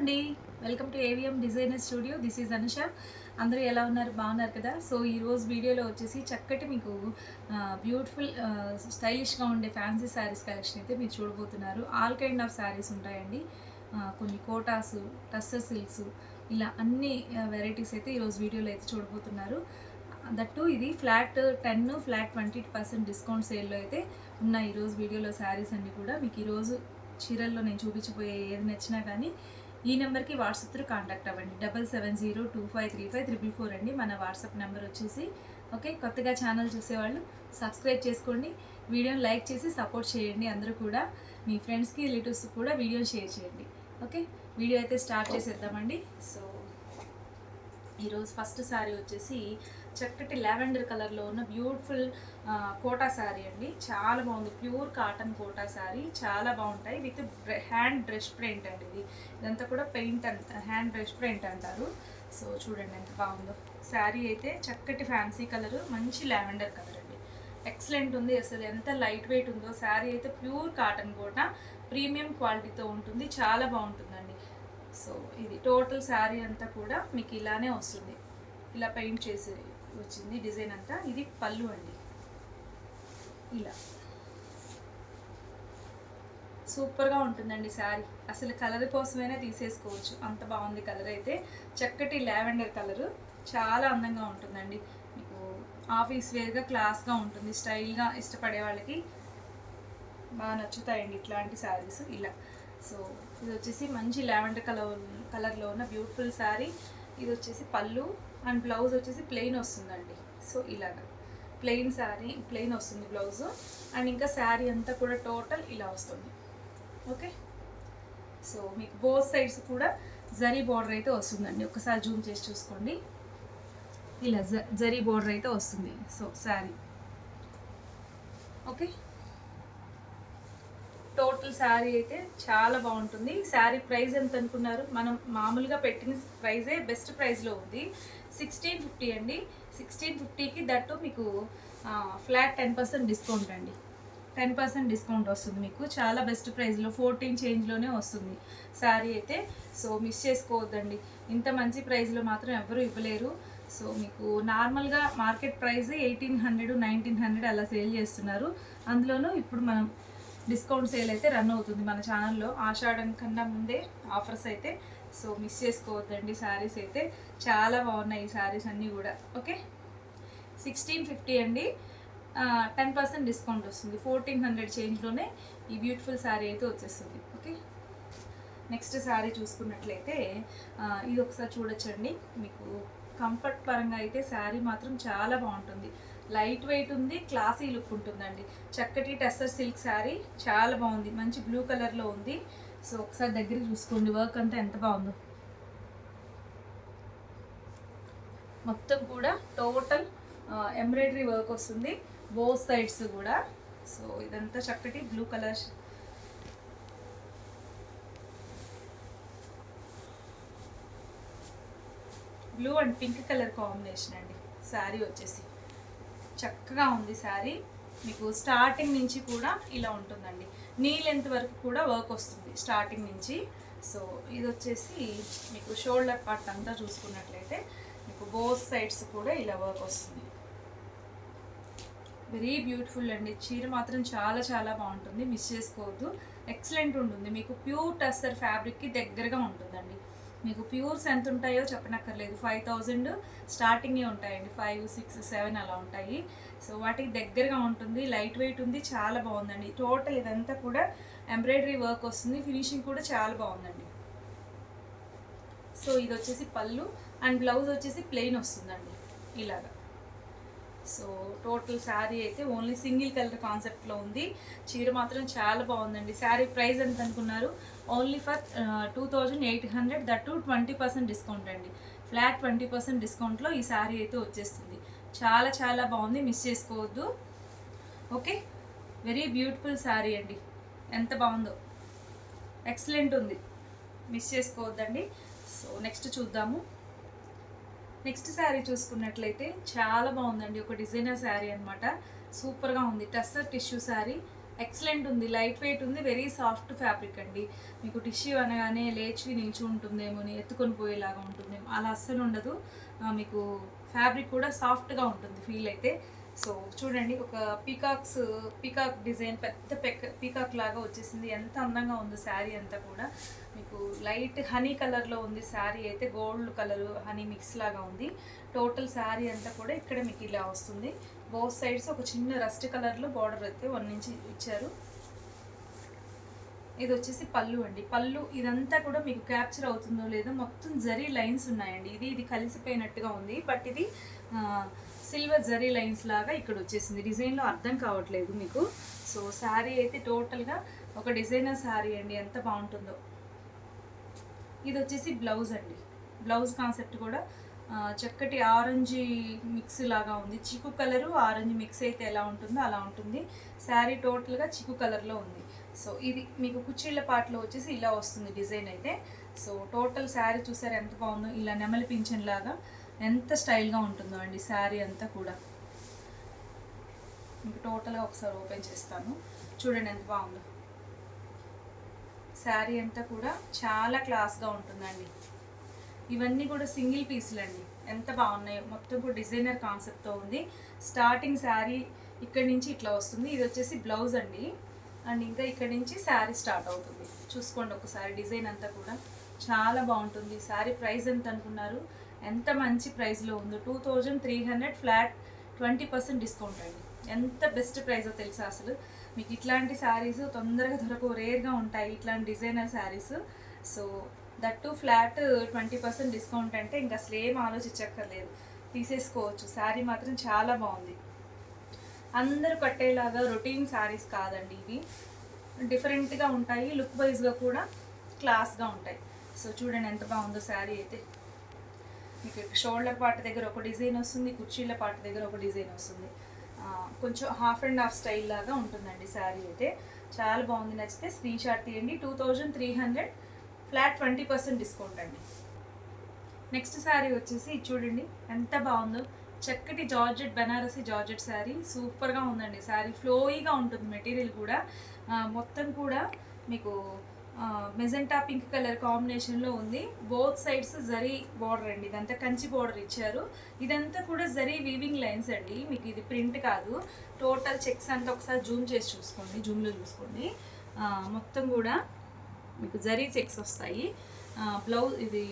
అండి, welcome to AVM designer studio. This is Anusha. అందరూ ఎలా ఉన్నారు? బాగున్నారు కదా? సో ఈరోజు వీడియోలో వచ్చేసి చక్కటి మీకు బ్యూటిఫుల్ స్టైలిష్గా ఉండే ఫ్యాన్సీ శారీస్ కలెక్షన్ అయితే మీరు చూడబోతున్నారు. ఆల్ కైండ్ ఆఫ్ శారీస్ ఉంటాయండి. కొన్ని కోటాసు, టస్సర్ సిల్క్స్, ఇలా అన్ని వెరైటీస్ అయితే ఈరోజు వీడియోలో అయితే చూడబోతున్నారు. దట్టు ఇది ఫ్లాట్ 10 ఫ్లాట్ 20% డిస్కౌంట్ సేల్లో అయితే ఉన్నాయి ఈరోజు వీడియోలో శారీస్ అన్నీ కూడా. మీకు ఈరోజు చీరల్లో నేను చూపించబోయే ఏది నచ్చినా కానీ ఈ నెంబర్కి వాట్సాప్ త్రూ కాంటాక్ట్ అవ్వండి. 7702535444 అండి మన వాట్సాప్ నెంబర్ వచ్చేసి. ఓకే, కొత్తగా ఛానల్ చూసేవాళ్ళు సబ్స్క్రైబ్ చేసుకోండి, వీడియోని లైక్ చేసి సపోర్ట్ చేయండి. అందరూ కూడా మీ ఫ్రెండ్స్కి రిలేటివ్స్ కూడా వీడియోని షేర్ చేయండి. ఓకే, వీడియో అయితే స్టార్ట్ చేసేద్దామండి. సో ఈరోజు ఫస్ట్ శారీ వచ్చేసి చక్కటి లావెండర్ కలర్లో ఉన్న బ్యూటిఫుల్ కోటా శారీ అండి. చాలా బాగుంది, ప్యూర్ కాటన్ కోటా శారీ. చాలా బాగుంటాయి విత్ హ్యాండ్ బ్రష్ ప్రింట్ అండి. ఇదంతా కూడా పెయింట్ హ్యాండ్ బ్రష్ ప్రింట్ అంటారు. సో చూడండి ఎంత బాగుందో శారీ అయితే. చక్కటి ఫ్యాన్సీ కలరు, మంచి లావెండర్ కలర్ అండి. ఎక్సలెంట్ ఉంది అసలు, ఎంత లైట్ వెయిట్ ఉందో శారీ అయితే. ప్యూర్ కాటన్ కోటా, ప్రీమియం క్వాలిటీతో ఉంటుంది, చాలా బాగుంటుందండి. సో ఇది టోటల్ శారీ అంతా కూడా మీకు ఇలానే వస్తుంది, ఇలా పెయింట్ చేసి వచ్చింది డిజైన్ అంతా. ఇది పళ్ళు అండి. ఇలా సూపర్గా ఉంటుందండి శారీ. అసలు కలర్ కోసమైనా తీసేసుకోవచ్చు, అంత బాగుంది కలర్ అయితే. చక్కటి లావెండర్ కలరు, చాలా అందంగా ఉంటుందండి. మీకు ఆఫీస్ వేర్గా క్లాస్గా ఉంటుంది, స్టైల్గా ఇష్టపడే వాళ్ళకి బాగా నచ్చుతాయండి ఇట్లాంటి శారీస్. ఇలా సో ఇది వచ్చేసి మంచి లావెండర్ కలర్లో ఉన్న బ్యూటిఫుల్ శారీ. ఇది వచ్చేసి పళ్ళు అండ్ బ్లౌజ్ వచ్చేసి ప్లెయిన్ వస్తుందండి. సో ఇలాగా ప్లెయిన్ శారీ, ప్లెయిన్ వస్తుంది బ్లౌజు. అండ్ ఇంకా శారీ అంతా కూడా టోటల్ ఇలా వస్తుంది. ఓకే, సో మీకు బోత్ సైడ్స్ కూడా జరీ బార్డర్ అయితే వస్తుందండి. ఒకసారి జూమ్ చేసి చూసుకోండి. ఇలా జరీ బార్డర్ అయితే వస్తుంది. So sari okay, total sari అయితే చాలా బాగుంటుంది. శారీ ప్రైస్ ఎంత అనుకున్నారు? మనం మామూలుగా పెట్టిన ప్రైజే బెస్ట్ ప్రైస్లో ఉంది, 1650 అండి. 1650కి దట్టు మీకు ఫ్లాట్ 10% డిస్కౌంట్ అండి. 10% డిస్కౌంట్ వస్తుంది మీకు, చాలా బెస్ట్ ప్రైస్లో 14 చేంజ్లోనే వస్తుంది శారీ అయితే. సో మిస్ చేసుకోవద్దండి, ఇంత మంచి ప్రైస్లో మాత్రం ఎవరు ఇవ్వలేరు. సో మీకు నార్మల్గా మార్కెట్ ప్రైస్ 1800 1900 అలా సేల్ చేస్తున్నారు. అందులోనూ ఇప్పుడు మనం డిస్కౌంట్ సేల్ అయితే రన్ అవుతుంది మన ఛానల్లో, ఆషాఢం కన్నా ముందే ఆఫర్స్ అయితే. సో మిస్ చేసుకోవద్దండి, శారీస్ అయితే చాలా బాగున్నాయి ఈ శారీస్ అన్నీ కూడా. ఓకే, 1650 అండి. 10% డిస్కౌంట్ వస్తుంది, 1400 చేంజ్లోనే ఈ బ్యూటిఫుల్ శారీ అయితే వచ్చేస్తుంది. ఓకే, నెక్స్ట్ శారీ చూసుకున్నట్లయితే ఇది ఒకసారి చూడొచ్చండి. మీకు కంఫర్ట్ పరంగా అయితే శారీ మాత్రం చాలా బాగుంటుంది, లైట్ వెయిట్ ఉంది, క్లాసీ లుక్ ఉంటుందండి. చక్కటి టస్సర్ సిల్క్ శారీ, చాలా బాగుంది, మంచి బ్లూ కలర్లో ఉంది. సో ఒకసారి దగ్గర చూసుకోండి, వర్క్ అంతా ఎంత బాగుందో. మొత్తం కూడా టోటల్ ఎంబ్రాయిడరీ వర్క్ వస్తుంది బోత్ సైడ్స్ కూడా. సో ఇదంతా చక్కటి blue colour, blue and pink colour combination అండి. శారీ వచ్చేసి చక్కగా ఉంది శారీ. మీకు స్టార్టింగ్ నుంచి కూడా ఇలా ఉంటుందండి, నీ లెంత్ వరకు కూడా వర్క్ వస్తుంది స్టార్టింగ్ నుంచి. సో ఇది వచ్చేసి మీకు షోల్డర్ పార్ట్ అంతా చూసుకున్నట్లయితే మీకు బోత్ సైడ్స్ కూడా ఇలా వర్క్ వస్తుంది. వెరీ బ్యూటిఫుల్ అండి. చీర మాత్రం చాలా చాలా బాగుంటుంది, మిస్ చేసుకోవద్దు. ఎక్సలెంట్ ఉంటుంది, మీకు ప్యూర్ టస్సర్ ఫ్యాబ్రిక్కి దగ్గరగా ఉంటుందండి. మీకు ప్యూర్స్ ఎంత ఉంటాయో చెప్పనక్కర్లేదు, 5000 స్టార్టింగే ఉంటాయండి, 5 6 7 అలా ఉంటాయి. సో వాటికి దగ్గరగా ఉంటుంది, లైట్ వెయిట్ ఉంది, చాలా బాగుందండి. టోటల్ ఇదంతా కూడా ఎంబ్రాయిడరీ వర్క్ వస్తుంది, ఫినిషింగ్ కూడా చాలా బాగుందండి. సో ఇది వచ్చేసి పళ్ళు అండ్ బ్లౌజ్ వచ్చేసి ప్లెయిన్ వస్తుందండి ఇలాగా. సో టోటల్ శారీ అయితే ఓన్లీ సింగిల్ కలర్ కాన్సెప్ట్లో ఉంది. చీర మాత్రం చాలా బాగుందండి. శారీ ప్రైస్ ఎంత అనుకున్నారు? ఓన్లీ ఫర్ 2800, దట్టు 20% డిస్కౌంట్ అండి. ఫ్లాట్ 20% డిస్కౌంట్లో ఈ శారీ అయితే వచ్చేస్తుంది. చాలా చాలా బాగుంది, మిస్ చేసుకోవద్దు. ఓకే, వెరీ బ్యూటిఫుల్ శారీ అండి, ఎంత బాగుందో, ఎక్సలెంట్ ఉంది, మిస్ చేసుకోవద్దండి. సో నెక్స్ట్ చూద్దాము. నెక్స్ట్ శారీ చూసుకున్నట్లయితే చాలా బాగుందండి, ఒక డిజైనర్ శారీ అనమాట. సూపర్గా ఉంది, టస్సర్ టిష్యూ శారీ, ఎక్సలెంట్ ఉంది, లైట్ వెయిట్ ఉంది, వెరీ సాఫ్ట్ ఫ్యాబ్రిక్ అండి. మీకు టిష్యూ అనగానే లేచి నిల్చి ఉంటుందేమో, ఎత్తుకొని పోయేలాగా ఉంటుందేమో, అలా అస్సలు ఉండదు. మీకు ఫ్యాబ్రిక్ కూడా సాఫ్ట్గా ఉంటుంది ఫీల్ అయితే. సో చూడండి, ఒక పీకాక్ డిజైన్, పెద్ద పీకాక్ లాగా వచ్చేసింది. ఎంత అందంగా ఉంది శారీ అంతా కూడా. మీకు లైట్ హనీ కలర్లో ఉంది శారీ అయితే, గోల్డ్ కలర్ హనీ మిక్స్ లాగా ఉంది. టోటల్ శారీ అంతా కూడా ఇక్కడ మీకు ఇలా వస్తుంది. బోత్ సైడ్స్ ఒక చిన్న రస్ట్ కలర్లో బార్డర్ అయితే 1 ఇంచ్ ఇచ్చారు. ఇది వచ్చేసి పళ్ళు అండి. పళ్ళు ఇదంతా కూడా మీకు క్యాప్చర్ అవుతుందో లేదో, మొత్తం జరీ లైన్స్ ఉన్నాయండి. ఇది కలిసిపోయినట్టుగా ఉంది, బట్ ఇది సిల్వర్ జరీ లైన్స్ లాగా ఇక్కడ వచ్చేసింది. డిజైన్లో అర్థం కావట్లేదు మీకు. సో శారీ అయితే టోటల్గా ఒక డిజైనర్ శారీ అండి, ఎంత బాగుంటుందో. ఇది వచ్చేసి బ్లౌజ్ అండి. బ్లౌజ్ కాన్సెప్ట్ కూడా చక్కటి ఆరెంజ్ మిక్స్ లాగా ఉంది. చిక్కు కలరు ఆరెంజ్ మిక్స్ అయితే ఎలా ఉంటుందో అలా ఉంటుంది. శారీ టోటల్గా చిక్కు కలర్లో ఉంది. సో ఇది మీకు కుచ్చిళ్ళ పాటలో వచ్చేసి ఇలా వస్తుంది డిజైన్ అయితే. సో టోటల్ శారీ చూసారు ఎంత బాగుందో, ఇలా నెమలి పింఛన్ లాగా ఎంత స్టైల్గా ఉంటుందో అండి శారీ అంతా కూడా. మీకు టోటల్గా ఒకసారి ఓపెన్ చేస్తాను, చూడండి ఎంత బాగుందో. శారీ అంతా కూడా చాలా క్లాస్గా ఉంటుందండి. ఇవన్నీ కూడా సింగిల్ పీసులు అండి, ఎంత బాగున్నాయో. మొత్తం కూడా డిజైనర్ కాన్సెప్ట్తో ఉంది. స్టార్టింగ్ శారీ ఇక్కడి నుంచి ఇట్లా వస్తుంది. ఇది వచ్చేసి బ్లౌజ్ అండి. అండ్ ఇంకా ఇక్కడి నుంచి శారీ స్టార్ట్ అవుతుంది. చూసుకోండి ఒకసారి, డిజైన్ అంతా కూడా చాలా బాగుంటుంది. శారీ ప్రైస్ ఎంత అనుకున్నారు? ఎంత మంచి ప్రైస్లో ఉందో, 2300 ఫ్లాట్ 20% డిస్కౌంట్ అండి. ఎంత బెస్ట్ ప్రైజో తెలుసా అసలు. మీకు ఇట్లాంటి శారీస్ తొందరగా దొరకవు, రేర్గా ఉంటాయి ఇట్లాంటి designer saris. So that flat 20% discount అంటే ఇంకా అసలు ఏం ఆలోచించక్కర్లేదు, తీసేసుకోవచ్చు. శారీ మాత్రం చాలా బాగుంది. అందరూ కట్టేలాగా రొటీన్ శారీస్ కాదండి ఇవి, డిఫరెంట్గా ఉంటాయి. లుక్ వైజ్గా కూడా క్లాస్గా ఉంటాయి. సో చూడండి ఎంత బాగుందో శారీ అయితే. మీకు షోల్డర్ పార్ట్ దగ్గర ఒక డిజైన్ వస్తుంది, కుర్చీల పార్ట్ దగ్గర ఒక డిజైన్ వస్తుంది. కొంచెం హాఫ్ అండ్ హాఫ్ స్టైల్ లాగా ఉంటుందండి శారీ అయితే. చాలా బాగుంది, నచ్చితే స్క్రీన్ షాట్ తీయండి. 2300 ఫ్లాట్ 20% డిస్కౌంట్ అండి. నెక్స్ట్ శారీ వచ్చేసి చూడండి ఎంత బాగుందో, చక్కటి జార్జెట్, బెనారసీ జార్జెట్ శారీ. సూపర్గా ఉందండి శారీ, ఫ్లోయిగా ఉంటుంది మెటీరియల్ కూడా. మొత్తం కూడా మీకు మెజెంటా పింక్ కలర్ కాంబినేషన్లో ఉంది. బోత్ సైడ్స్ జరీ బార్డర్ అండి, ఇదంతా కంచి బార్డర్ ఇచ్చారు. ఇదంతా కూడా జరీ వీవింగ్ లైన్స్ అండి, మీకు ఇది ప్రింట్ కాదు. టోటల్ చెక్స్ అంతా ఒకసారి జూమ్ చేసి చూసుకోండి, జూమ్లో చూసుకోండి. మొత్తం కూడా మీకు జరీ చెక్స్ వస్తాయి. బ్లౌజ్ ఇది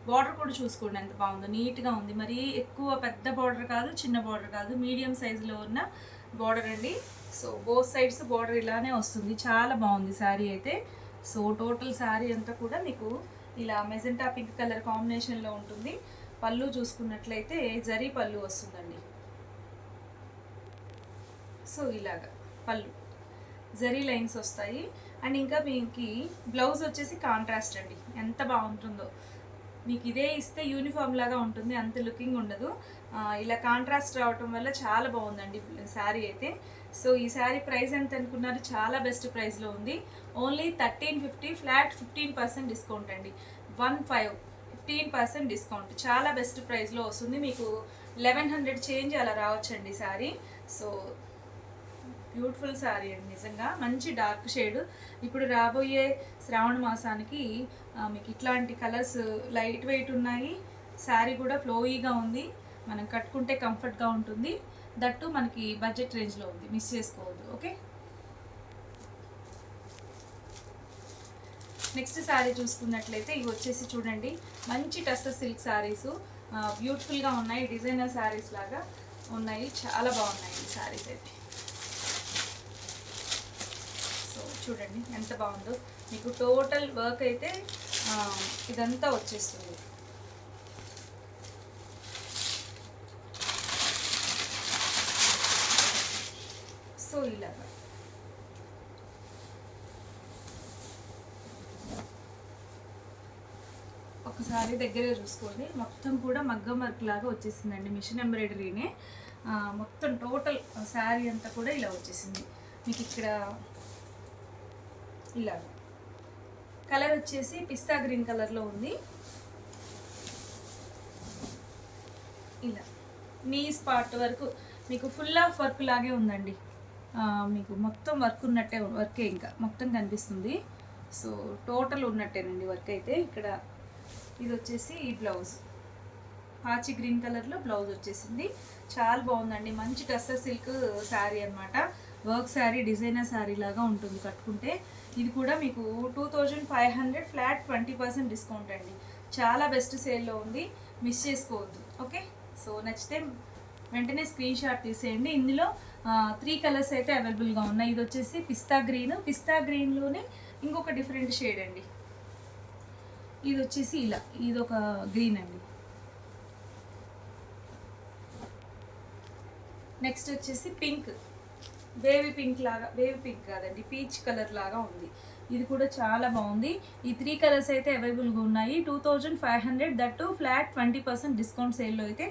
బార్డర్ కూడా చూసుకోండి ఎంత బాగుందో, నీట్గా ఉంది. మరీ ఎక్కువ పెద్ద బార్డర్ కాదు, చిన్న బార్డర్ కాదు, మీడియం సైజులో ఉన్న బార్డర్ అండి. సో బోత్ సైడ్స్ బార్డర్ ఇలానే వస్తుంది, చాలా బాగుంది శారీ అయితే. సో టోటల్ శారీ అంతా కూడా మీకు ఇలా మెజెంటా పింక్ కలర్ కాంబినేషన్లో ఉంటుంది. పళ్ళు చూసుకున్నట్లయితే జరీ పళ్ళు వస్తుందండి. సో ఇలాగా పళ్ళు జరీ లైన్స్ వస్తాయి. అండ్ ఇంకా మీకు బ్లౌజ్ వచ్చేసి కాంట్రాస్ట్ అండి, ఎంత బాగుంటుందో. మీకు ఇదే ఇస్తే యూనిఫామ్ లాగా ఉంటుంది, అంత లుకింగ్ ఉండదు. ఇలా కాంట్రాస్ట్ రావటం వల్ల చాలా బాగుందండి శారీ అయితే. సో ఈ శారీ ప్రైస్ ఎంత అనుకున్నారు? చాలా బెస్ట్ ప్రైస్లో ఉంది. ఓన్లీ 1350 ఫ్లాట్ 15% డిస్కౌంట్ అండి. 15% డిస్కౌంట్, చాలా బెస్ట్ ప్రైస్లో వస్తుంది. మీకు 1100 చేంజ్ అలా రావచ్చండి శారీ. సో బ్యూటిఫుల్ శారీ అండి, నిజంగా మంచి డార్క్ షేడ్. ఇప్పుడు రాబోయే శ్రావణ మాసానికి మీకు ఇట్లాంటి కలర్స్ లైట్ వెయిట్ ఉన్నాయి. శారీ కూడా ఫ్లోయీగా ఉంది, మనం కట్టుకుంటే కంఫర్ట్గా ఉంటుంది. దట్టు మనకి బడ్జెట్ రేంజ్లో ఉంది, మిస్ చేసుకోవద్దు. ఓకే, నెక్స్ట్ శారీ చూసుకున్నట్లయితే ఇవి వచ్చేసి చూడండి మంచి టస్సర్ సిల్క్ శారీస్, బ్యూటిఫుల్గా ఉన్నాయి. డిజైనర్ శారీస్ లాగా ఉన్నాయి, చాలా బాగున్నాయి ఈ శారీస్ అయితే. సో చూడండి ఎంత బాగుందో. మీకు టోటల్ వర్క్ అయితే ఇదంతా వచ్చేస్తుంది. సో ఇలాగా ఒకసారి దగ్గర చూసుకోండి, మొత్తం కూడా మగ్గం వర్క్ లాగా వచ్చేసిందండి, మిషన్ ఎంబ్రాయిడరీనే. మొత్తం టోటల్ శారీ అంతా కూడా ఇలా వచ్చేసింది. మీకు ఇక్కడ ఇలా కలర్ వచ్చేసి పిస్తా గ్రీన్ కలర్లో ఉంది. ఇలా నీస్ పార్ట్ వరకు మీకు ఫుల్ ఆఫ్ వర్క్ లాగే ఉందండి. మీకు మొత్తం వర్క్ ఉన్నట్టే, వర్కే ఇంకా మొత్తం కనిపిస్తుంది. సో టోటల్ ఉన్నట్టేనండి వర్క్ అయితే. ఇక్కడ ఇది వచ్చేసి ఈ బ్లౌజ్ పాచి గ్రీన్ కలర్లో బ్లౌజ్ వచ్చేసింది. చాలా బాగుందండి, మంచి టస్సర్ సిల్క్ శారీ అనమాట. వర్క్ శారీ, డిజైనర్ శారీ లాగా ఉంటుంది కట్టుకుంటే. ఇది కూడా మీకు 2500 ఫ్లాట్ 20% డిస్కౌంట్ అండి. చాలా బెస్ట్ సేల్లో ఉంది, మిస్ చేసుకోవద్దు. ఓకే, సో నచ్చితే వెంటనే స్క్రీన్ షాట్ తీసేయండి. ఇందులో 3 కలర్స్ అయితే అవైలబుల్గా ఉన్నాయి. ఇది వచ్చేసి పిస్తా గ్రీన్, పిస్తా గ్రీన్లోనే ఇంకొక డిఫరెంట్ షేడ్ అండి. ఇది వచ్చేసి ఇలా, ఇది ఒక గ్రీన్ అండి. నెక్స్ట్ వచ్చేసి పింక్, బేబీ పింక్ లాగా, బేబీ పింక్ కాదండి, పీచ్ కలర్ లాగా ఉంది. ఇది కూడా చాలా బాగుంది. ఈ 3 కలర్స్ అయితే అవైలబుల్గా ఉన్నాయి. 2500, దట్టు ఫ్లాట్ 20% డిస్కౌంట్ సేల్లో అయితే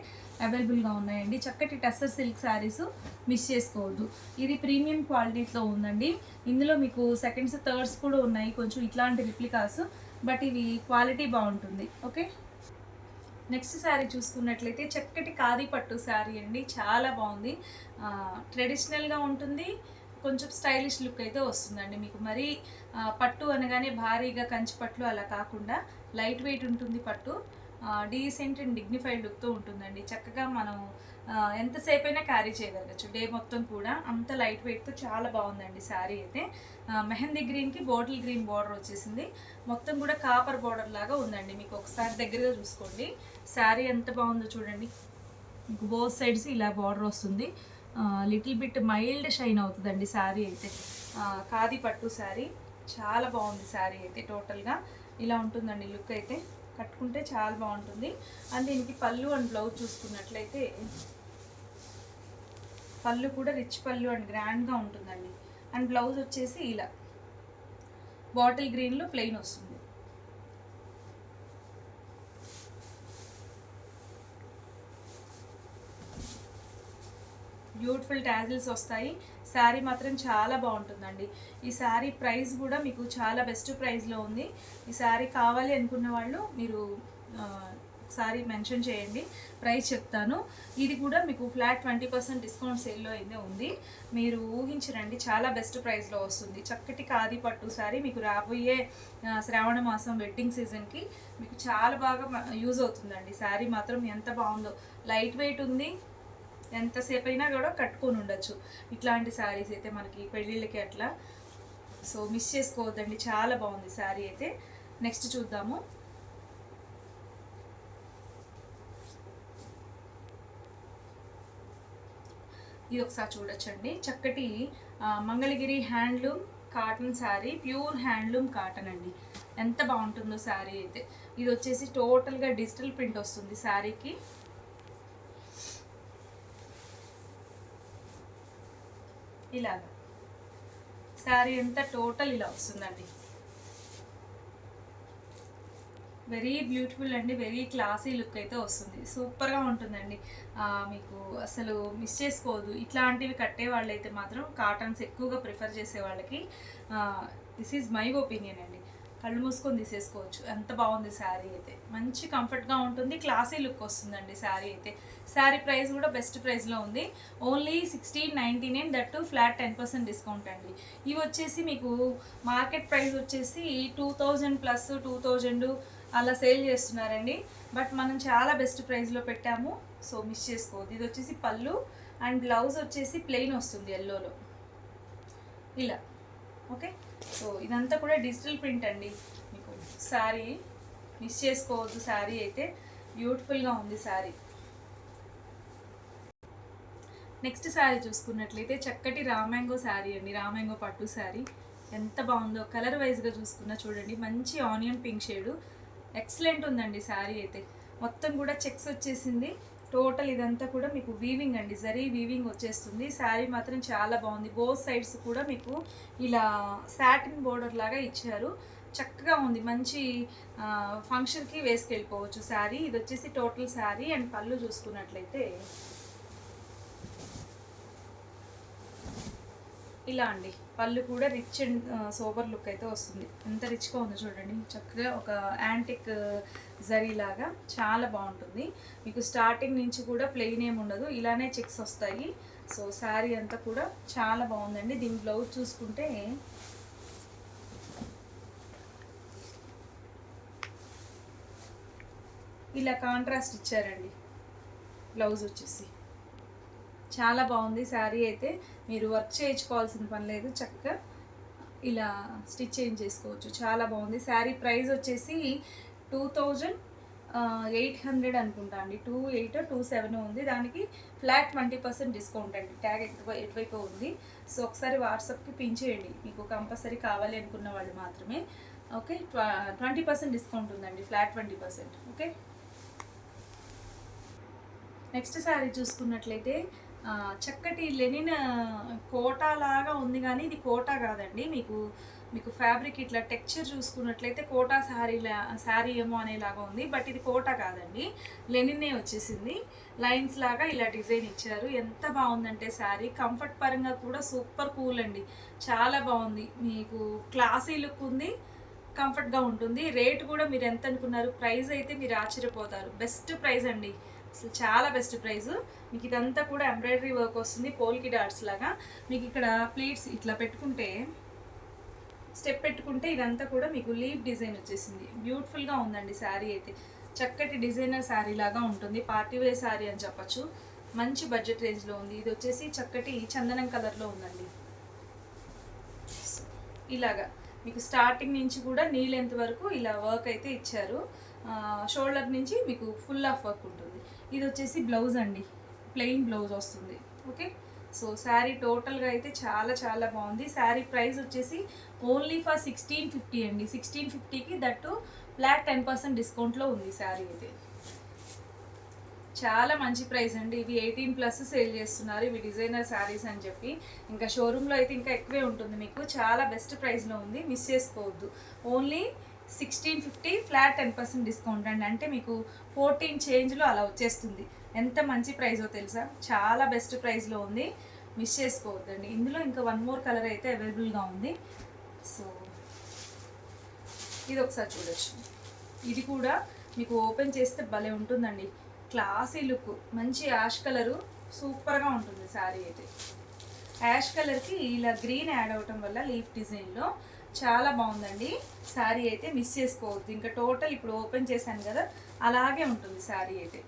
అవైలబుల్గా ఉన్నాయండి. చక్కటి టస్సర్ సిల్క్ శారీస్, మిస్ చేసుకోవద్దు. ఇది ప్రీమియం క్వాలిటీలో ఉందండి. ఇందులో మీకు సెకండ్స్, థర్డ్స్ కూడా ఉన్నాయి, కొంచెం ఇట్లాంటి రిప్లికాస్, బట్ ఇవి క్వాలిటీ బాగుంటుంది. ఓకే, నెక్స్ట్ శారీ చూసుకున్నట్లయితే చక్కటి ఖాదీ పట్టు శారీ అండి. చాలా బాగుంది, ట్రెడిషనల్గా ఉంటుంది, కొంచెం స్టైలిష్ లుక్ అయితే వస్తుందండి మీకు. మరీ పట్టు అనగానే భారీగా కంచి పట్లు అలా కాకుండా లైట్ వెయిట్ ఉంటుంది పట్టు. డీసెంట్ అండ్ డిగ్నిఫైడ్ లుక్తో ఉంటుందండి. చక్కగా మనం ఎంతసేపు అయినా క్యారీ చేయగలగచ్చు, డే మొత్తం కూడా. అంత లైట్ వెయిట్తో చాలా బాగుందండి శారీ అయితే. మెహందీ గ్రీన్కి బాటిల్ గ్రీన్ బార్డర్ వచ్చేసింది. మొత్తం కూడా కాపర్ బార్డర్ లాగా ఉందండి. మీకు ఒకసారి దగ్గరగా చూసుకోండి, శారీ ఎంత బాగుందో చూడండి. మీకు బోత్ సైడ్స్ ఇలా బార్డర్ వస్తుంది. లిటిల్ బిట్ మైల్డ్ షైన్ అవుతుందండి శారీ అయితే. ఖాదీ పట్టు శారీ, చాలా బాగుంది శారీ అయితే. టోటల్గా ఇలా ఉంటుందండి లుక్ అయితే. కట్టుకుంటే చాలా బాగుంటుంది. అండ్ దీనికి పళ్ళు అండ్ బ్లౌజ్ చూసుకున్నట్లయితే, పళ్ళు కూడా రిచ్ పళ్ళు అండ్ గ్రాండ్గా ఉంటుందండి. అండ్ బ్లౌజ్ వచ్చేసి ఇలా బాటిల్ గ్రీన్లో ప్లెయిన్ వస్తుంది. బ్యూటిఫుల్ టాజిల్స్ వస్తాయి. శారీ మాత్రం చాలా బాగుంటుందండి. ఈ శారీ ప్రైస్ కూడా మీకు చాలా బెస్ట్ ప్రైస్లో ఉంది. ఈ శారీ కావాలి అనుకున్న వాళ్ళు మీరు ఒకసారి మెన్షన్ చేయండి, ప్రైస్ చెప్తాను. ఇది కూడా మీకు ఫ్లాట్ 20% డిస్కౌంట్ సేల్లో అయితే ఉంది. మీరు ఊహించరండి, చాలా బెస్ట్ ప్రైస్లో వస్తుంది. చక్కటి ఖాదీ పట్టు శారీ మీకు రాబోయే శ్రావణ మాసం వెడ్డింగ్ సీజన్కి మీకు చాలా బాగా యూజ్ అవుతుందండి. శారీ మాత్రం ఎంత బాగుందో, లైట్ వెయిట్ ఉంది, ఎంతసేపు అయినా కూడా కట్టుకొని ఉండొచ్చు ఇట్లాంటి శారీస్ అయితే మనకి పెళ్ళిళ్ళకి అట్లా. సో మిస్ చేసుకోవద్దండి, చాలా బాగుంది శారీ అయితే. నెక్స్ట్ చూద్దాము. ఇది ఒకసారి చూడొచ్చండి, చక్కటి Mangalagiri handloom cotton sari, pure handloom cotton అండి. ఎంత బాగుంటుందో శారీ అయితే. ఇది వచ్చేసి టోటల్గా డిజిటల్ ప్రింట్ వస్తుంది శారీకి. ఇలాగా శారీ అంతా టోటల్ ఇలా వస్తుందండి. వెరీ బ్యూటిఫుల్ అండి, వెరీ క్లాసీ లుక్ అయితే వస్తుంది. సూపర్గా ఉంటుందండి. మీకు అసలు మిస్ చేసుకోవద్దు. ఇట్లాంటివి కట్టే వాళ్ళైతే మాత్రం కాటన్స్ ఎక్కువగా ప్రిఫర్ చేసే వాళ్ళకి దిస్ ఈజ్ మై ఒపీనియన్ అండి. కళ్ళు మూసుకొని తీసేసుకోవచ్చు, ఎంత బాగుంది శారీ అయితే. మంచి కంఫర్ట్గా ఉంటుంది, క్లాసీ లుక్ వస్తుందండి శారీ అయితే. శారీ ప్రైస్ కూడా బెస్ట్ ప్రైస్లో ఉంది, ఓన్లీ 1699, దట్టు ఫ్లాట్ 10% డిస్కౌంట్ అండి. ఇవి వచ్చేసి మీకు మార్కెట్ ప్రైస్ వచ్చేసి 2000 ప్లస్ 2000 అలా సేల్ చేస్తున్నారండి. బట్ మనం చాలా బెస్ట్ ప్రైస్లో పెట్టాము, సో మిస్ చేసుకోవద్దు. ఇది వచ్చేసి పళ్ళు అండ్ బ్లౌజ్ వచ్చేసి ప్లెయిన్ వస్తుంది ఎల్లోలో ఇలా. ఓకే, సో ఇదంతా కూడా డిజిటల్ ప్రింట్ అండి మీకు. శారీ మిస్ చేసుకోవద్దు, శారీ అయితే బ్యూటిఫుల్గా ఉంది శారీ. నెక్స్ట్ శారీ చూసుకున్నట్లయితే చక్కటి రామ్యాంగో శారీ అండి, రామ్యాంగో పట్టు శారీ. ఎంత బాగుందో, కలర్ వైజ్గా చూసుకున్నా చూడండి, మంచి ఆనియన్ పింక్ షేడు, ఎక్సలెంట్ ఉందండి శారీ అయితే. మొత్తం కూడా చెక్స్ వచ్చేసింది. టోటల్ ఇదంతా కూడా మీకు వీవింగ్ అండి, జరీ వీవింగ్ వచ్చేస్తుంది. శారీ మాత్రం చాలా బాగుంది. బోత్ సైడ్స్ కూడా మీకు ఇలా సాటిన్ బోర్డర్ లాగా ఇచ్చారు, చక్కగా ఉంది. మంచి ఫంక్షన్కి వేసుకెళ్ళిపోవచ్చు శారీ. ఇది వచ్చేసి టోటల్ శారీ. అండ్ పళ్ళు చూసుకున్నట్లయితే ఇలా అండి, పళ్ళు కూడా రిచ్ అండ్ సోబర్ లుక్ అయితే వస్తుంది. ఎంత రిచ్గా ఉందో చూడండి, చక్కగా ఒక యాంటిక్ జరీ లాగా చాలా బాగుంటుంది. మీకు స్టార్టింగ్ నుంచి కూడా ప్లెయిన్ ఏమి ఉండదు, ఇలానే చెక్స్ వస్తాయి. సో శారీ అంతా కూడా చాలా బాగుందండి. దీని బ్లౌజ్ చూసుకుంటే ఇలా కాంట్రాస్ట్ ఇచ్చారండి. బ్లౌజ్ వచ్చేసి చాలా బాగుంది శారీ అయితే. మీరు వర్క్ చేయించుకోవాల్సిన పని లేదు, చక్కగా ఇలా స్టిచ్ చేసుకోవచ్చు. చాలా బాగుంది. శారీ ప్రైస్ వచ్చేసి 2800 అనుకుంటా అండి. 2827 ఉంది. దానికి ఫ్లాట్ 20% డిస్కౌంట్ అండి. ట్యాగ్ ఎటువైపు ఉంది. సో ఒకసారి వాట్సాప్కి పిన్ చేయండి, మీకు కంపల్సరీ కావాలి అనుకున్న వాళ్ళు మాత్రమే. ఓకే, 20% డిస్కౌంట్ ఉందండి, ఫ్లాట్ 20%. ఓకే, నెక్స్ట్ శారీ చూసుకున్నట్లయితే చక్కటి లెనిన్ కోటా లాగా ఉంది, కానీ ఇది కోటా కాదండి. మీకు ఫ్యాబ్రిక్ ఇట్లా టెక్స్చర్ చూసుకున్నట్లయితే కోటా శారీ ఏమో అనేలాగా ఉంది, బట్ ఇది కోటా కాదండి, లెనిన్నే వచ్చేసింది. లైన్స్ లాగా ఇలా డిజైన్ ఇచ్చారు. ఎంత బాగుందంటే శారీ కంఫర్ట్ పరంగా కూడా సూపర్ కూల్ అండి. చాలా బాగుంది, మీకు క్లాసీ లుక్ ఉంది, కంఫర్ట్గా ఉంటుంది. రేట్ కూడా మీరు ఎంత అనుకున్నారు, ప్రైస్ అయితే మీరు ఆశ్చర్యపోతారు. బెస్ట్ ప్రైస్ అండి, అసలు చాలా బెస్ట్ ప్రైస్. మీకు ఇదంతా కూడా ఎంబ్రాయిడరీ వర్క్ వస్తుంది, పోల్కి డాట్స్ లాగా. మీకు ఇక్కడ ప్లీట్స్ ఇట్లా పెట్టుకుంటే, స్టెప్ పెట్టుకుంటే ఇదంతా కూడా మీకు లీవ్ డిజైన్ వచ్చేసింది. బ్యూటిఫుల్గా ఉందండి శారీ అయితే. చక్కటి డిజైనర్ శారీ లాగా ఉంటుంది, పార్టీ వేర్ శారీ అని చెప్పచ్చు. మంచి బడ్జెట్ రేంజ్లో ఉంది. ఇది వచ్చేసి చక్కటి చందనం కలర్లో ఉందండి. ఇలాగా మీకు స్టార్టింగ్ నుంచి కూడా నీ లెంత్ వరకు ఇలా వర్క్ అయితే ఇచ్చారు. షోల్డర్ నుంచి మీకు ఫుల్ ఆఫ్ వర్క్ ఉంటుంది. ఇది వచ్చేసి బ్లౌజ్ అండి, ప్లెయిన్ బ్లౌజ్ వస్తుంది. ఓకే, సో శారీ టోటల్గా అయితే చాలా చాలా బాగుంది. శారీ ప్రైస్ వచ్చేసి ఓన్లీ ఫర్ 1650 అండి. 1650కి దట్టు ఫ్లాట్ 10% డిస్కౌంట్లో ఉంది శారీ అయితే. చాలా మంచి ప్రైస్ అండి. ఇవి 18+ సేల్ చేస్తున్నారు, ఇవి డిజైనర్ శారీస్ అని చెప్పి. ఇంకా షోరూంలో అయితే ఇంకా ఎక్కువే ఉంటుంది. మీకు చాలా బెస్ట్ ప్రైస్లో ఉంది, మిస్ చేసుకోవద్దు. ఓన్లీ 1650 ఫ్లాట్ 10% డిస్కౌంట్ అండి. అంటే మీకు 14 చేంజ్లో అలా వచ్చేస్తుంది. ఎంత మంచి ప్రైజో తెలుసా, చాలా బెస్ట్ ప్రైస్లో ఉంది, మిస్ చేసుకోవద్దండి. ఇందులో ఇంకా 1 మోర్ కలర్ అయితే అవైలబుల్గా ఉంది. సో ఇది ఒకసారి చూడొచ్చు. ఇది కూడా మీకు ఓపెన్ చేస్తే భలే ఉంటుందండి, క్లాసీ లుక్, మంచి యాష్ కలరు, సూపర్గా ఉంటుంది శారీ అయితే. యాష్ కలర్కి ఇలా గ్రీన్ యాడ్ అవటం వల్ల లీఫ్ డిజైన్లో చాలా బాగుందండి శారీ అయితే. మిస్ చేసుకోవద్దు. ఇంకా టోటల్ ఇప్పుడు ఓపెన్ చేశాను కదా, అలాగే ఉంటుంది శారీ అయితే.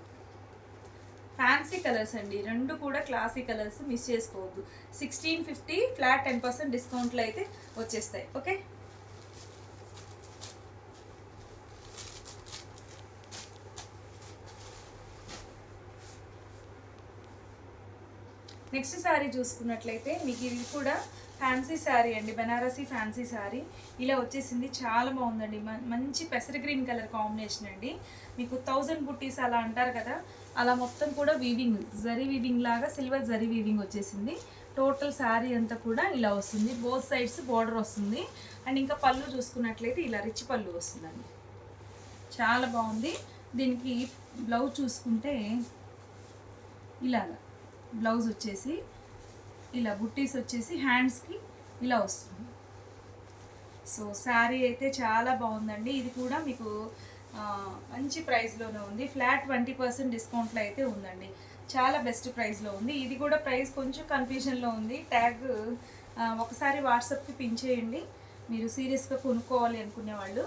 ఫ్యాన్సీ కలర్స్ అండి, రెండు కూడా క్లాసీ కలర్స్, మిస్ చేసుకోవద్దు. 1650 ఫ్లాట్ 10% డిస్కౌంట్లో అయితే వచ్చేస్తాయి. ఓకే, నెక్స్ట్ శారీ చూసుకున్నట్లయితే మీకు ఇది కూడా ఫ్యాన్సీ శారీ అండి, బెనారసీ ఫ్యాన్సీ శారీ ఇలా వచ్చేసింది. చాలా బాగుందండి, మంచి పెసర గ్రీన్ కలర్ కాంబినేషన్ అండి. మీకు 1000 బుట్టీస్ అలా అంటారు కదా, అలా మొత్తం కూడా వీవింగ్, జరీ వీవింగ్ లాగా సిల్వర్ జరీ వీవింగ్ వచ్చేసింది. టోటల్ శారీ అంతా కూడా ఇలా వస్తుంది, బోత్ సైడ్స్ బోర్డర్ వస్తుంది. అండ్ ఇంకా పళ్ళు చూసుకున్నట్లయితే ఇలా రిచ్ పళ్ళు వస్తుందండి, చాలా బాగుంది. దీనికి బ్లౌజ్ చూసుకుంటే ఇలాగా బ్లౌజ్ వచ్చేసి ఇలా బుట్టీస్ వచ్చేసి హ్యాండ్స్కి ఇలా వస్తుంది. సో శారీ అయితే చాలా బాగుందండి. ఇది కూడా మీకు మంచి ప్రైస్లోనే ఉంది, ఫ్లాట్ 20% డిస్కౌంట్లో అయితే ఉందండి. చాలా బెస్ట్ ప్రైస్లో ఉంది. ఇది కూడా ప్రైస్ కొంచెం కన్ఫ్యూజన్లో ఉంది. ట్యాగ్ ఒకసారి వాట్సాప్కి పిన్ చేయండి మీరు సీరియస్గా కొనుక్కోవాలి అనుకునే వాళ్ళు.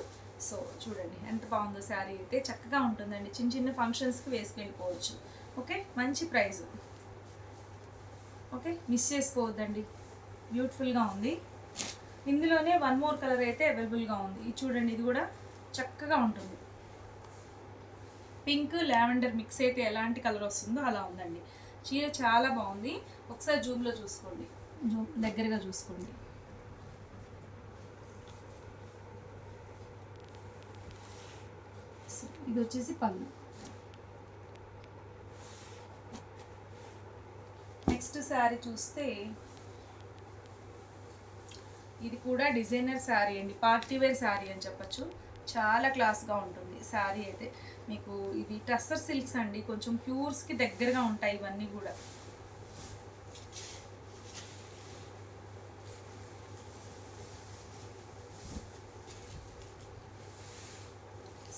సో చూడండి ఎంత బాగుందో శారీ అయితే, చక్కగా ఉంటుందండి, చిన్న చిన్న ఫంక్షన్స్కి వేసుకెళ్ళిపోవచ్చు. ఓకే, మంచి ప్రైస్. ఓకే, మిస్ చేసుకోవద్దండి, బ్యూటిఫుల్గా ఉంది. ఇందులోనే 1 మోర్ కలర్ అయితే అవైలబుల్గా ఉంది. ఇది చూడండి, ఇది కూడా చక్కగా ఉంటుంది. పింక్ లావెండర్ మిక్స్ అయితే ఎలాంటి కలర్ వస్తుందో అలా ఉందండి. చీర చాలా బాగుంది. ఒకసారి జూమ్లో చూసుకోండి, జూమ్ దగ్గరగా చూసుకోండి. ఇది వచ్చేసి పళ్ళు. నెక్స్ట్ శారీ చూస్తే ఇది కూడా డిజైనర్ శారీ అండి, పార్టీ వేర్ శారీ అని చెప్పచ్చు. చాలా క్లాస్గా ఉంటుంది శారీ అయితే. మీకు ఇది టస్సర్ సిల్క్స్ అండి, కొంచెం ప్యూర్స్కి దగ్గరగా ఉంటాయి ఇవన్నీ కూడా.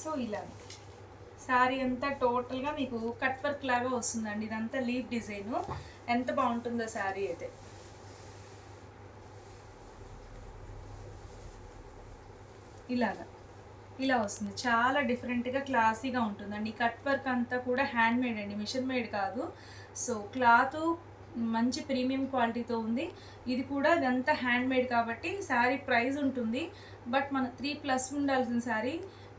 సో ఇలా శారీ అంతా టోటల్గా మీకు కట్ వర్క్ లాగా వస్తుందండి. ఇదంతా లీఫ్ డిజైను. ఎంత బాగుంటుందో శారీ అయితే. ఇలాగా ఇలా వస్తుంది, చాలా డిఫరెంట్గా క్లాసీగా ఉంటుందండి. కట్ వర్క్ అంతా కూడా హ్యాండ్ మేడ్ అండి, మిషన్ మేడ్ కాదు. సో క్లాత్ మంచి ప్రీమియం క్వాలిటీతో ఉంది. ఇది కూడా ఇదంతా హ్యాండ్ మేడ్ కాబట్టి శారీ ప్రైస్ ఉంటుంది. బట్ మన 3+ ఉండాల్సిన శారీ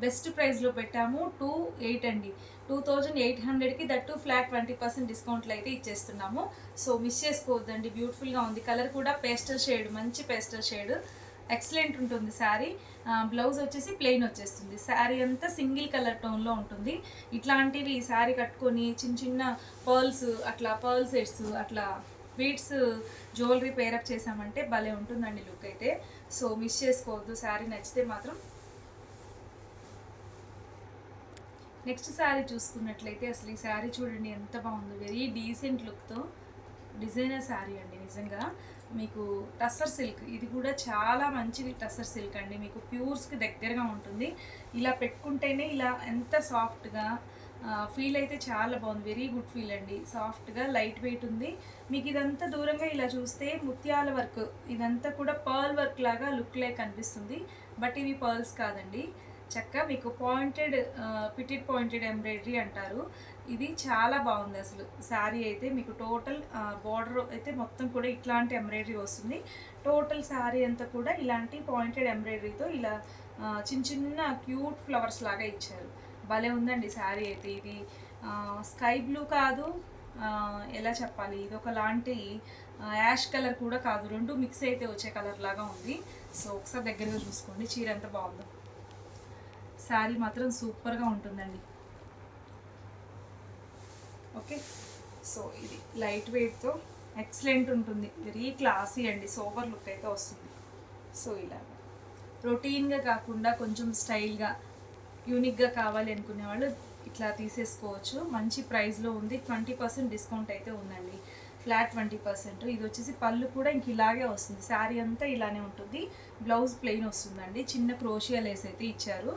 బెస్ట్ ప్రైస్లో పెట్టాము. 2800 అండి, 2800కి దట్టు ఫ్లాట్ 20% డిస్కౌంట్లు అయితే ఇచ్చేస్తున్నాము. సో మిస్ చేసుకోవద్దండి, బ్యూటిఫుల్గా ఉంది. కలర్ కూడా పేస్టల్ షేడ్, మంచి పేస్టల్ షేడ్, ఎక్సలెంట్ ఉంటుంది శారీ. బ్లౌజ్ వచ్చేసి ప్లెయిన్ వచ్చేస్తుంది. శారీ అంతా సింగిల్ కలర్ టోన్లో ఉంటుంది. ఇట్లాంటివి శారీ కట్టుకొని చిన్న చిన్న పర్ల్స్, అట్లా పర్ల్ సెట్స్, అట్లా బీడ్స్ జ్యువెలరీ పేరప్ చేసామంటే భలే ఉంటుందండి లుక్ అయితే. సో మిస్ చేసుకోవద్దు, శారీ నచ్చితే మాత్రం. నెక్స్ట్ శారీ చూసుకున్నట్లయితే అసలు ఈ శారీ చూడండి ఎంత బాగుందో, వెరీ డీసెంట్ లుక్తో డిజైనర్ శారీ అండి. నిజంగా మీకు టస్సర్ సిల్క్, ఇది కూడా చాలా మంచి టస్సర్ సిల్క్ అండి. మీకు ప్యూర్స్కి దగ్గరగా ఉంటుంది. ఇలా పెట్టుకుంటేనే ఇలా ఎంత సాఫ్ట్గా ఫీల్ అయితే చాలా బాగుంది, వెరీ గుడ్ ఫీల్ అండి. సాఫ్ట్గా లైట్ వెయిట్ ఉంది. మీకు ఇదంతా దూరంగా ఇలా చూస్తే ముత్యాల వర్క్, ఇదంతా కూడా పర్ల్ వర్క్ లాగా లుక్ లైక్ కనిపిస్తుంది. బట్ ఇవి పర్ల్స్ కాదండి, చక్కగా మీకు పాయింటెడ్ పిటెడ్ పాయింటెడ్ ఎంబ్రాయిడరీ అంటారు. ఇది చాలా బాగుంది అసలు శారీ అయితే. మీకు టోటల్ బార్డర్ అయితే మొత్తం కూడా ఇట్లాంటి ఎంబ్రాయిడరీ వస్తుంది. టోటల్ శారీ అంతా కూడా ఇలాంటి పాయింటెడ్ ఎంబ్రాయిడరీతో ఇలా చిన్న చిన్న క్యూట్ ఫ్లవర్స్ లాగా ఇచ్చారు. భలే ఉందండి శారీ అయితే. ఇది స్కై బ్లూ కాదు, ఎలా చెప్పాలి, ఇది ఒకలాంటి యాష్ కలర్ కూడా కాదు, రెండు మిక్స్ అయితే వచ్చే కలర్ లాగా ఉంది. సో ఒకసారి దగ్గరగా చూసుకోండి చీర ఎంత బాగుందో. శారీ మాత్రం సూపర్గా ఉంటుందండి. ఓకే, సో ఇది లైట్ వెయిట్తో ఎక్సలెంట్ ఉంటుంది, వెరీ క్లాసీ అండి, సోబర్ లుక్ అయితే వస్తుంది. సో ఇలాగా రొటీన్గా కాకుండా కొంచెం స్టైల్గా యూనిక్గా కావాలి అనుకునే వాళ్ళు ఇట్లా తీసేసుకోవచ్చు. మంచి ప్రైస్లో ఉంది. 20% డిస్కౌంట్ అయితే ఉందండి, ఫ్లాట్ 20%. ఇది వచ్చేసి పళ్ళు కూడా ఇంక ఇలాగే వస్తుంది, శారీ అంతా ఇలానే ఉంటుంది. బ్లౌజ్ ప్లెయిన్ వస్తుందండి, చిన్న క్రోషియా లేస్ అయితే ఇచ్చారు.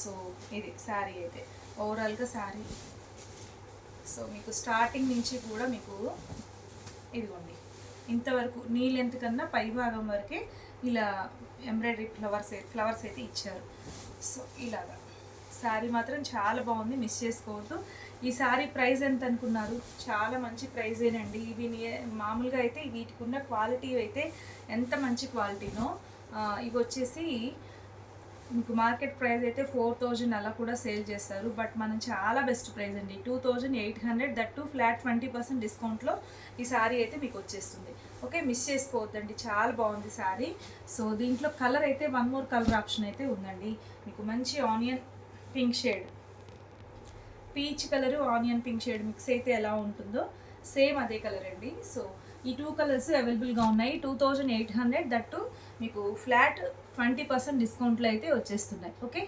సో ఇది శారీ అయితే ఓవరాల్గా శారీ. సో మీకు స్టార్టింగ్ నుంచి కూడా మీకు ఇదిగోండి ఇంతవరకు నీ లెంత్ కన్నా పై భాగం వరకే ఇలా ఎంబ్రాయిడరీ ఫ్లవర్స్ అయితే ఇచ్చారు. సో ఇలాగా శారీ మాత్రం చాలా బాగుంది, మిస్ చేసుకోవద్దు. ఈ శారీ ప్రైస్ ఎంత అనుకున్నారు? చాలా మంచి ప్రైజేనండి. ఇవి మామూలుగా అయితే వీటికి ఉన్న క్వాలిటీ అయితే ఎంత మంచి క్వాలిటీనో. ఇవి వచ్చేసి మీకు మార్కెట్ ప్రైస్ అయితే 4000 అలా కూడా సేల్ చేస్తారు. బట్ మనం చాలా బెస్ట్ ప్రైస్ అండి, 2800, దట్టు ఫ్లాట్ 20% డిస్కౌంట్లో ఈ శారీ అయితే మీకు వచ్చేస్తుంది. ఓకే, మిస్ చేసుకోవద్దండి, చాలా బాగుంది శారీ. సో దీంట్లో కలర్ అయితే వన్ మోర్ కలర్ ఆప్షన్ అయితే ఉందండి. మీకు మంచి onion pink shade, peach colour onion pink shade mix అయితే ఎలా ఉంటుందో సేమ్ అదే కలర్ అండి. సో ఈ 2 కలర్స్ అవైలబుల్గా ఉన్నాయి. 2800, దట్టు మీకు ఫ్లాట్ 20% డిస్కౌంట్లో అయితే వచ్చేస్తున్నాయి. ఓకే,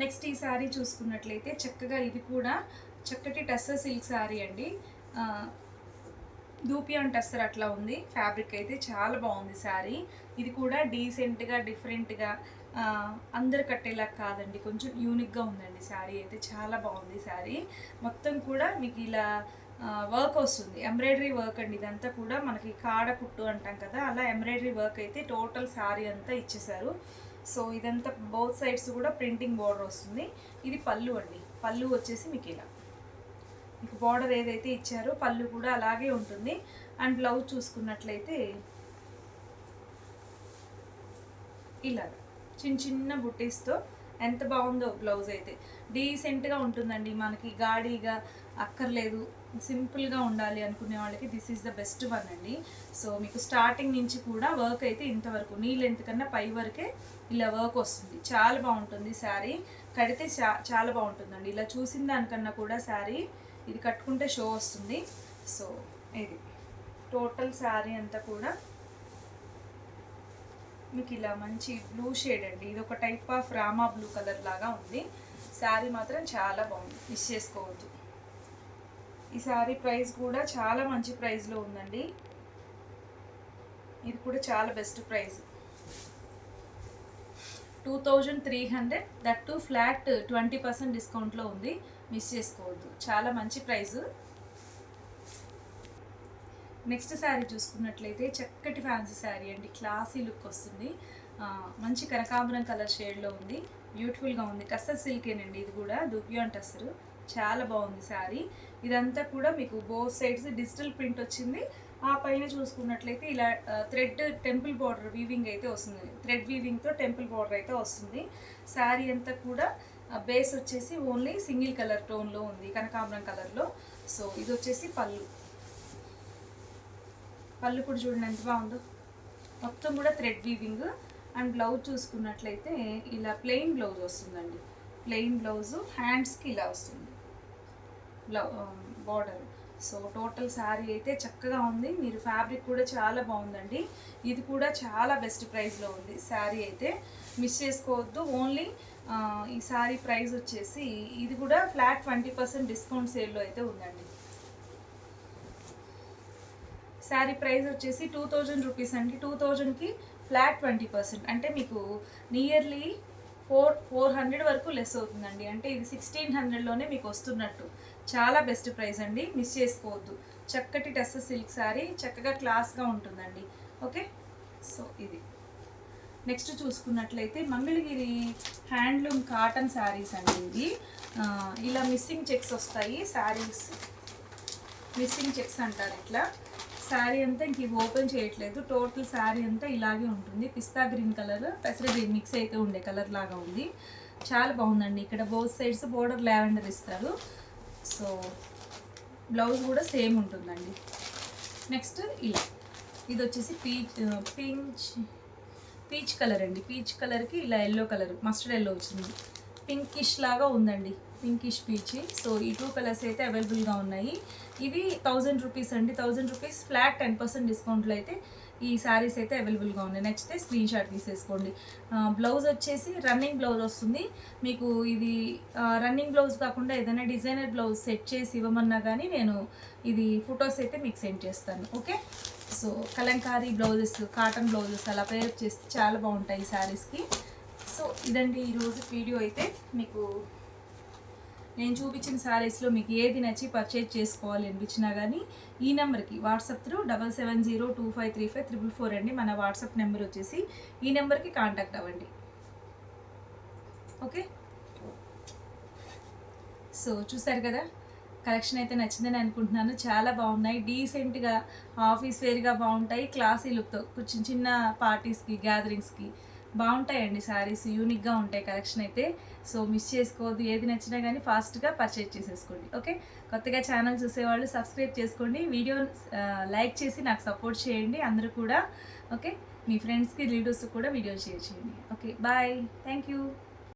నెక్స్ట్ ఈ శారీ చూసుకున్నట్లయితే చక్కగా ఇది కూడా చక్కటి టస్సర్ సిల్క్ శారీ అండి. దూపియాన్ టస్సర్ అట్లా ఉంది ఫ్యాబ్రిక్ అయితే, చాలా బాగుంది శారీ. ఇది కూడా డీసెంట్గా డిఫరెంట్గా అందరు కట్టేలా కాదండి, కొంచెం యూనిక్గా ఉందండి శారీ అయితే, చాలా బాగుంది శారీ. మొత్తం కూడా మీకు ఇలా వర్క్ వస్తుంది, ఎంబ్రాయిడరీ వర్క్ అండి. ఇదంతా కూడా మనకి కాడ కుట్టు అంటాం కదా, అలా ఎంబ్రాయిడరీ వర్క్ అయితే టోటల్ శారీ అంతా ఇచ్చేసారు. సో ఇదంతా బోత్ సైడ్స్ కూడా ప్రింటింగ్ బార్డర్ వస్తుంది. ఇది పళ్ళు అండి, పళ్ళు వచ్చేసి మీకు ఇలా మీకు బార్డర్ ఏదైతే ఇచ్చారో పళ్ళు కూడా అలాగే ఉంటుంది. అండ్ బ్లౌజ్ చూసుకున్నట్లయితే ఇలాగ చిన్న చిన్న బుట్టీస్తో ఎంత బాగుందో బ్లౌజ్ అయితే, డీసెంట్గా ఉంటుందండి. మనకి గాడీగా అక్కర్లేదు, సింపుల్గా ఉండాలి అనుకునే వాళ్ళకి this is the best one అండి. సో మీకు స్టార్టింగ్ నుంచి కూడా వర్క్ అయితే ఇంతవరకు నీ లెంత్ కన్నా పై వరకే ఇలా వర్క్ వస్తుంది, చాలా బాగుంటుంది శారీ. కడితే చాలా బాగుంటుందండి. ఇలా చూసిన దానికన్నా కూడా శారీ ఇది కట్టుకుంటే షో వస్తుంది. సో ఇది టోటల్ శారీ అంతా కూడా మీకు ఇలా మంచి బ్లూ షేడ్ అండి, ఇది ఒక type of Rama blue colour లాగా ఉంది. శారీ మాత్రం చాలా బాగుంది, మిస్ చేసుకోవద్దు. ఈ శారీ ప్రైస్ కూడా చాలా మంచి ప్రైస్లో ఉందండి. ఇది కూడా చాలా బెస్ట్ ప్రైస్, 2300, దట్టు ఫ్లాట్ 20% డిస్కౌంట్లో ఉంది, మిస్ చేసుకోవద్దు. చాలా మంచి ప్రైస్. నెక్స్ట్ శారీ చూసుకున్నట్లయితే చక్కటి ఫ్యాన్సీ శారీ అండి, క్లాసీ లుక్ వస్తుంది. మంచి కనకాంబరం కలర్ షేడ్లో ఉంది, బ్యూటిఫుల్గా ఉంది. టస్సర్ సిల్కేనండి, ఇది కూడా దువ్యాన్ టస్సర్. చాలా బాగుంది శారీ. ఇదంతా కూడా మీకు బోత్ సైడ్స్ డిజిటల్ ప్రింట్ వచ్చింది. ఆ పైన చూసుకున్నట్లయితే ఇలా థ్రెడ్ టెంపుల్ బార్డర్ వీవింగ్ అయితే వస్తుంది, థ్రెడ్ వీవింగ్తో టెంపుల్ బార్డర్ అయితే వస్తుంది. శారీ అంతా కూడా బేస్ వచ్చేసి ఓన్లీ సింగిల్ కలర్ టోన్లో ఉంది, కనకాంబరం కలర్లో. సో ఇది వచ్చేసి పళ్ళు. పళ్ళు కూడా చూడండి ఎంత బాగుందో, మొత్తం కూడా థ్రెడ్ వీవింగ్. అండ్ బ్లౌజ్ చూసుకున్నట్లయితే ఇలా ప్లెయిన్ బ్లౌజ్ వస్తుందండి, ప్లెయిన్ బ్లౌజు, హ్యాండ్స్కి ఇలా వస్తుంది బార్డర్. సో టోటల్ శారీ అయితే చక్కగా ఉంది. మీరు ఫ్యాబ్రిక్ కూడా చాలా బాగుందండి. ఇది కూడా చాలా బెస్ట్ ప్రైస్లో ఉంది శారీ అయితే, మిస్ చేసుకోవద్దు. ఓన్లీ ఈ శారీ ప్రైస్ వచ్చేసి ఇది కూడా ఫ్లాట్ 20% డిస్కౌంట్ సేల్లో అయితే ఉందండి. శారీ ప్రైస్ వచ్చేసి 2000 రూపీస్ అండి. 2000కి ఫ్లాట్ 20%, అంటే మీకు నియర్లీ 400 వరకు లెస్ అవుతుందండి. అంటే ఇది 1600లోనే మీకు వస్తున్నట్టు. చాలా బెస్ట్ ప్రైస్ అండి, మిస్ చేసుకోవద్దు. చక్కటి టస్సర్ సిల్క్ శారీ, చక్కగా క్లాస్గా ఉంటుందండి. ఓకే, సో ఇది. నెక్స్ట్ చూసుకున్నట్లయితే మంగళగిరి హ్యాండ్లూమ్ కాటన్ శారీస్ అండి. ఇది ఇలా మిస్సింగ్ చెక్స్ వస్తాయి శారీస్, మిస్సింగ్ చెక్స్ అంటారు ఇట్లా. శారీ అంతా ఇంక ఇవి ఓపెన్ చేయట్లేదు, టోటల్ శారీ అంతా ఇలాగే ఉంటుంది. పిస్తా గ్రీన్ కలర్, పెసర గ్రీన్ మిక్స్ అయితే ఉండే కలర్ లాగా ఉంది. చాలా బాగుందండి. ఇక్కడ బోత్ సైడ్స్ బోర్డర్ లావెండర్ ఇస్తారు. సో బ్లౌజ్ కూడా సేమ్ ఉంటుందండి. నెక్స్ట్ ఇలా, ఇది వచ్చేసి పీచ్ కలర్ అండి. పీచ్ కలర్కి ఇలా ఎల్లో కలర్, మస్టర్డ్ ఎల్లో వచ్చింది. పింకిష్ లాగా ఉందండి, పింకిష్ పీచ్. సో ఈ 2 కలర్స్ అయితే అవైలబుల్గా ఉన్నాయి. ఇవి 1000 రూపీస్ అండి. 1000 రూపీస్ ఫ్లాట్ 10% డిస్కౌంట్లో అయితే ఈ శారీస్ అయితే అవైలబుల్గా ఉన్నాయి. నెక్స్ట్ స్క్రీన్ షాట్ తీసేసుకోండి. బ్లౌజ్ వచ్చేసి రన్నింగ్ బ్లౌజ్ వస్తుంది మీకు. ఇది రన్నింగ్ బ్లౌజ్ కాకుండా ఏదైనా డిజైనర్ బ్లౌజ్ సెట్ చేసి ఇవ్వమన్నా కానీ నేను ఇది ఫొటోస్ అయితే మీకు సెండ్ చేస్తాను. Okay, so Kalamkari blouses, cotton blouses అలా పేర్ చేస్తే చాలా బాగుంటాయి ఈ శారీస్కి. సో ఇదండి ఈరోజు వీడియో అయితే. మీకు నేను చూపించిన శారీస్లో మీకు ఏది నచ్చి పర్చేజ్ చేసుకోవాలి అనిపించినా కానీ ఈ నెంబర్కి వాట్సాప్ త్రూ 7702535444 అండి మన వాట్సాప్ నెంబర్ వచ్చేసి. ఈ నెంబర్కి కాంటాక్ట్ అవ్వండి. ఓకే, సో చూసారు కదా, కలెక్షన్ అయితే నచ్చిందని అనుకుంటున్నాను. చాలా బాగున్నాయి, డీసెంట్గా ఆఫీస్ వేర్గా బాగుంటాయి, క్లాసీ లుక్తో కొంచెం చిన్న పార్టీస్కి, గ్యాదరింగ్స్కి బాగుంటాయండి శారీస్. యూనిక్గా ఉంటాయి కలెక్షన్ అయితే. సో మిస్ చేసుకోవద్దు, ఏది నచ్చినా కానీ ఫాస్ట్గా పర్చేజ్ చేసేసుకోండి. ఓకే, కొత్తగా ఛానల్ చూసేవాళ్ళు సబ్స్క్రైబ్ చేసుకోండి, వీడియో లైక్ చేసి నాకు సపోర్ట్ చేయండి అందరూ కూడా. ఓకే, మీ ఫ్రెండ్స్కి, రిలేటివ్స్కి కూడా వీడియో షేర్ చేయండి. Okay, bye, thank you.